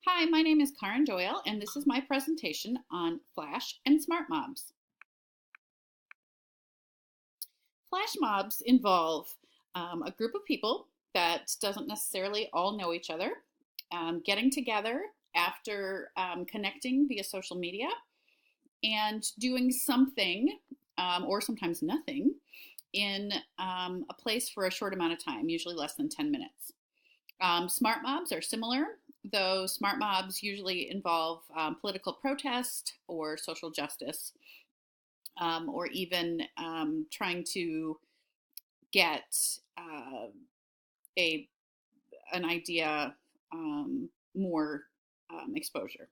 Hi, my name is Karen Doyle, and this is my presentation on Flash and Smart Mobs. Flash mobs involve a group of people that doesn't necessarily all know each other, getting together after connecting via social media and doing something, or sometimes nothing, in a place for a short amount of time, usually less than 10 minutes. Smart mobs are similar, though smart mobs usually involve political protest or social justice, or even trying to get a an idea more exposure.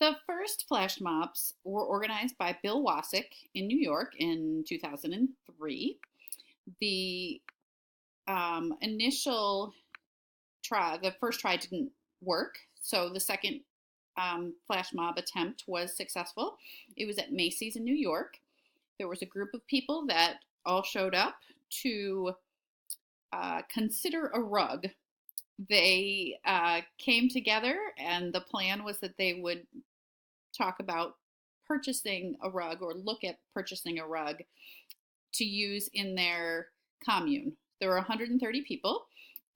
The first flash mobs were organized by Bill Wasik in New York in 2003. The initial the first try didn't work. So the second flash mob attempt was successful. It was at Macy's in New York. There was a group of people that all showed up to consider a rug. They came together, and the plan was that they would talk about purchasing a rug or look at purchasing a rug to use in their commune. There were 130 people,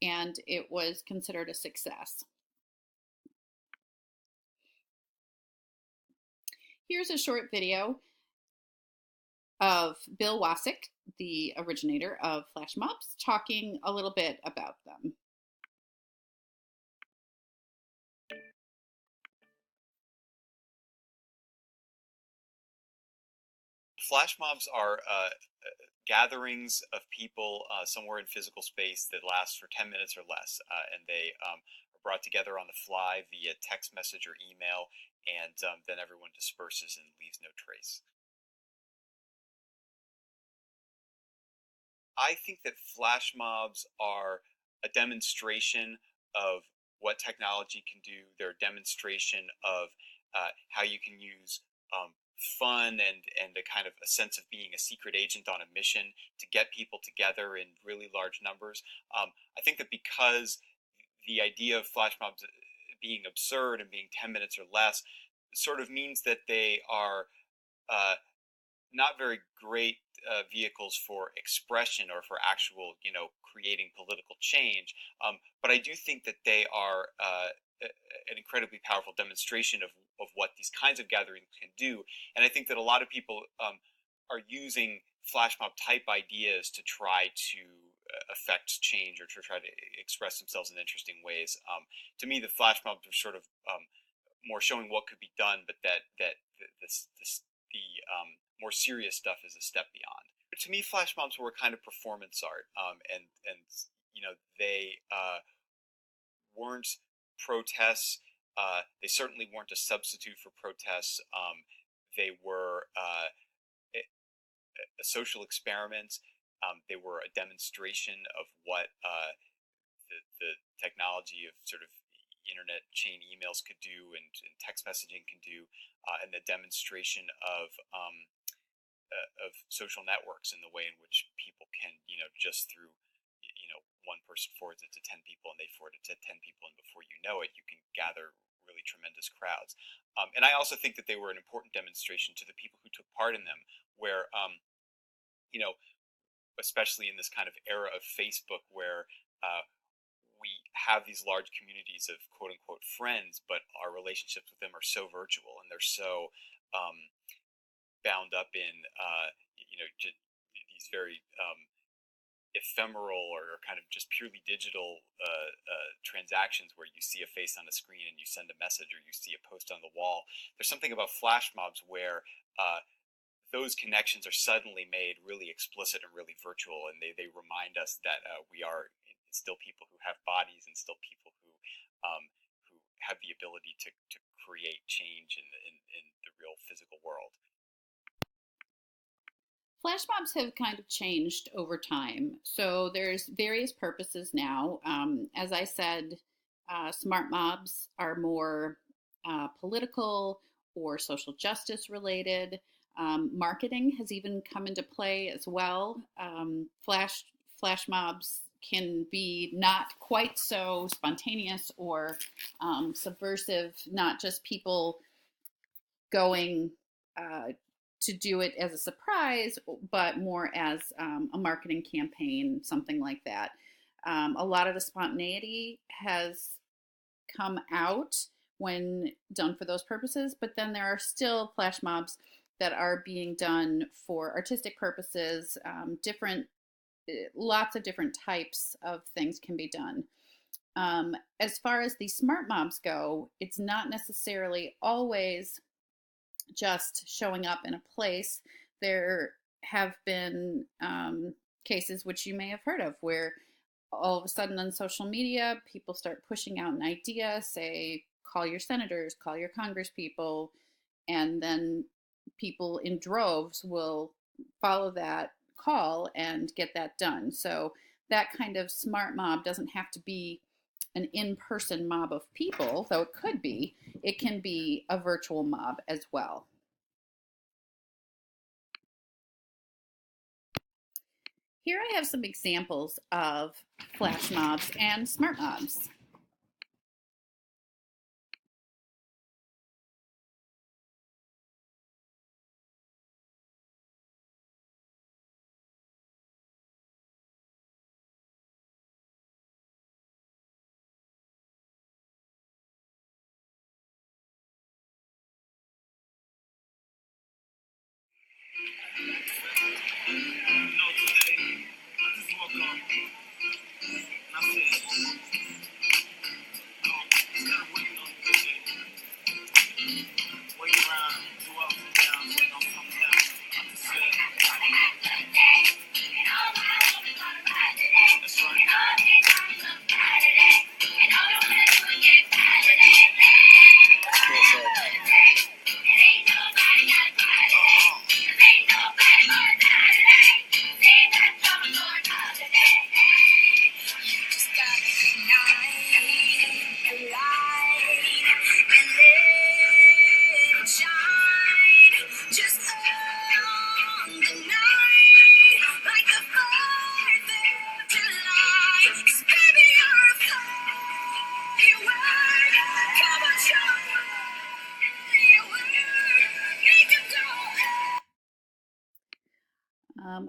and it was considered a success. Here's a short video of Bill Wasik, the originator of flash mobs, talking a little bit about them. Flash mobs are gatherings of people somewhere in physical space that last for 10 minutes or less, and they are brought together on the fly via text message or email, and then everyone disperses and leaves no trace. I think that flash mobs are a demonstration of what technology can do. They're a demonstration of how you can use fun and a kind of a sense of being a secret agent on a mission to get people together in really large numbers. I think that because the idea of flash mobs being absurd and being 10 minutes or less sort of means that they are uh, not very great vehicles for expression or for actual, creating political change. But I do think that they are an incredibly powerful demonstration of what these kinds of gatherings can do. And I think that a lot of people are using flash mob type ideas to try to affect change or to try to express themselves in interesting ways. To me, the flash mobs are sort of more showing what could be done, but that the more serious stuff is a step beyond. But to me, flash mobs were kind of performance art, and they weren't protests. They certainly weren't a substitute for protests. They were a social experiment. They were a demonstration of what the technology of sort of internet chain emails could do and text messaging can do, and the demonstration of social networks and the way in which people can, just through, one person forwards it to 10 people and they forward it to 10 people, and before you know it, you can gather really tremendous crowds. And I also think that they were an important demonstration to the people who took part in them, where, you know, especially in this kind of era of Facebook, where we have these large communities of quote unquote friends, but our relationships with them are so virtual and they're so um, bound up in these very ephemeral or kind of just purely digital transactions where you see a face on a screen and you send a message or you see a post on the wall. There's something about flash mobs where those connections are suddenly made really explicit and really virtual, and they remind us that we are still people who have bodies and still people who have the ability to create change in the real physical world. Flash mobs have kind of changed over time. So there's various purposes now. As I said, smart mobs are more political or social justice related. Marketing has even come into play as well. Flash mobs can be not quite so spontaneous or subversive, not just people going to do it as a surprise, but more as a marketing campaign, something like that. A lot of the spontaneity has come out when done for those purposes, but then there are still flash mobs that are being done for artistic purposes. Lots of different types of things can be done. As far as the smart mobs go, it's not necessarily always just showing up in a place. There have been cases, which you may have heard of, where all of a sudden on social media, people start pushing out an idea, say, call your senators, call your congresspeople, and then people in droves will follow that call and get that done. So that kind of smart mob doesn't have to be an in-person mob of people, though it could be. It can be a virtual mob as well. Here I have some examples of flash mobs and smart mobs.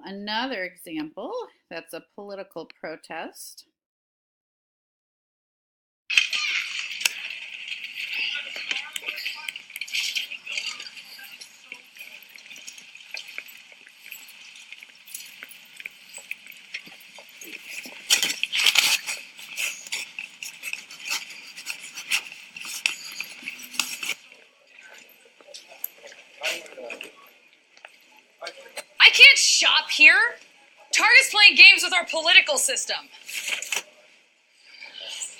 Another example, that's a political protest. I can't shop here. Target's playing games with our political system.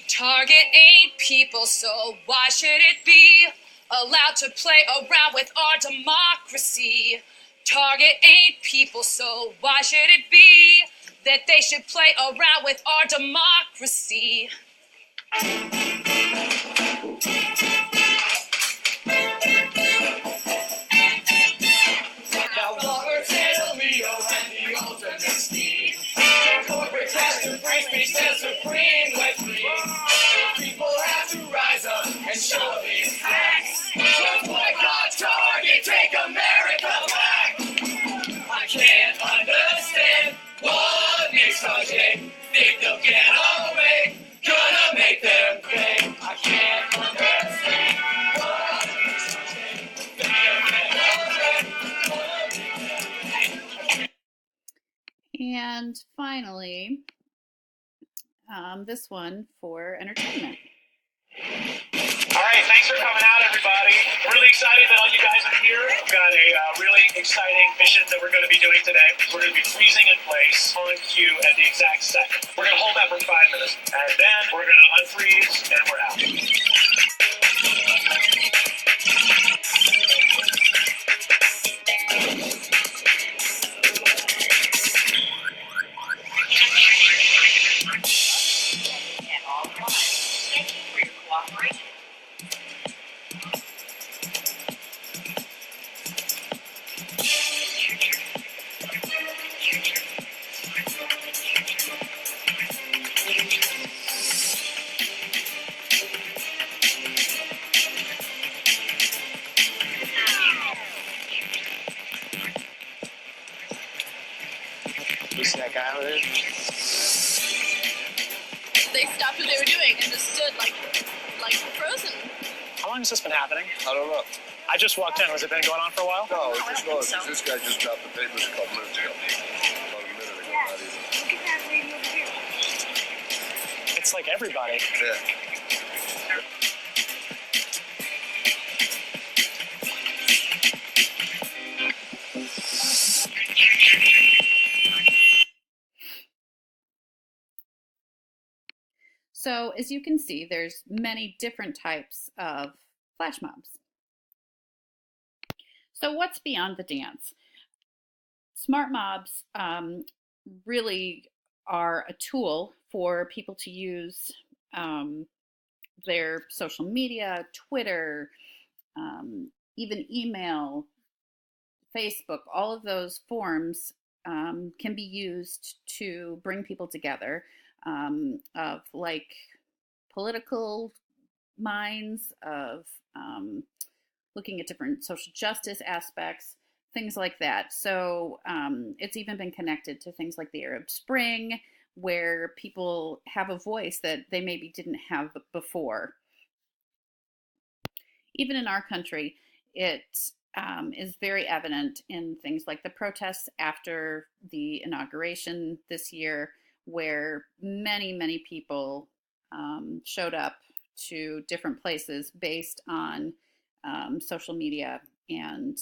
Target ain't people, so why should it be allowed to play around with our democracy? Target ain't people, so why should it be that they should play around with our democracy? Now Robert's Leo and the ultimate speed. Corporate has to bring speech to supreme with me. People have to rise up and show these facts. Just boycott Target, take America back. I can't understand what makes Target think they'll get away. Gonna make them pay. I can't understand what makes Target think they'll get away. And finally, this one for entertainment. All right, thanks for coming out, everybody. Really excited that all you guys are here. We've got a really exciting mission that we're going to be doing today. We're going to be freezing in place on cue at the exact second. We're going to hold that for 5 minutes, and then we're going to unfreeze, and we're out. Tyler. They stopped what they were doing and just stood like frozen. How long has this been happening? I don't know. I just walked in. Has it been going on for a while? No, it I just don't was. think so. This guy just dropped the papers a couple minutes ago. About a minute ago, not even. Look at that lady over here. It's like everybody. Yeah. So as you can see, there's many different types of flash mobs. So what's beyond the dance? Smart mobs really are a tool for people to use their social media, Twitter, even email, Facebook, all of those forms can be used to bring people together of like political minds, of looking at different social justice aspects, things like that. So it's even been connected to things like the Arab Spring, where people have a voice that they maybe didn't have before. Even in our country, it is very evident in things like the protests after the inauguration this year, where many, many people showed up to different places based on social media and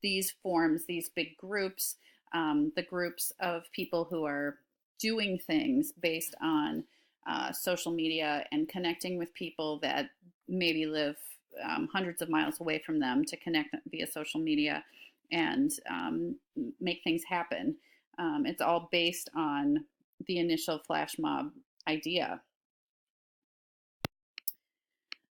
these forms, these big groups, the groups of people who are doing things based on social media and connecting with people that maybe live hundreds of miles away from them to connect via social media and make things happen. It's all based on the initial flash mob idea.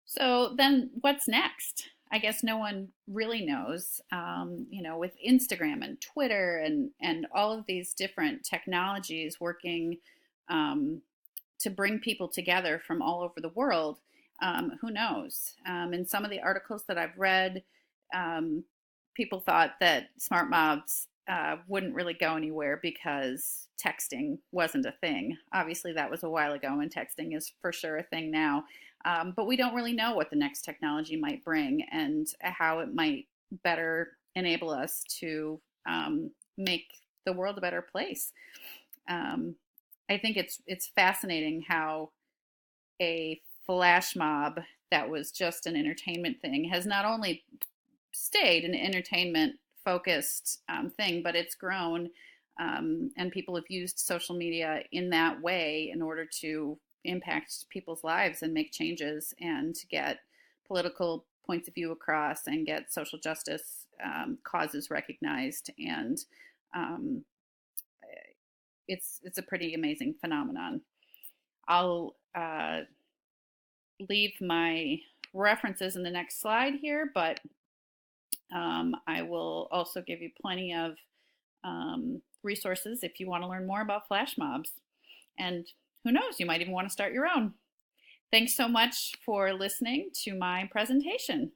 So then what's next? I guess no one really knows. With Instagram and Twitter and all of these different technologies working to bring people together from all over the world, who knows? In some of the articles that I've read, people thought that smart mobs wouldn't really go anywhere because texting wasn't a thing. Obviously, that was a while ago, and texting is for sure a thing now. But we don't really know what the next technology might bring and how it might better enable us to make the world a better place. I think it's fascinating how a flash mob that was just an entertainment thing has not only stayed an entertainment focused thing, but it's grown and people have used social media in that way in order to impact people's lives and make changes and to get political points of view across and get social justice causes recognized. And it's a pretty amazing phenomenon. I'll leave my references in the next slide here, but I will also give you plenty of resources if you want to learn more about flash mobs. And who knows, you might even want to start your own. Thanks so much for listening to my presentation.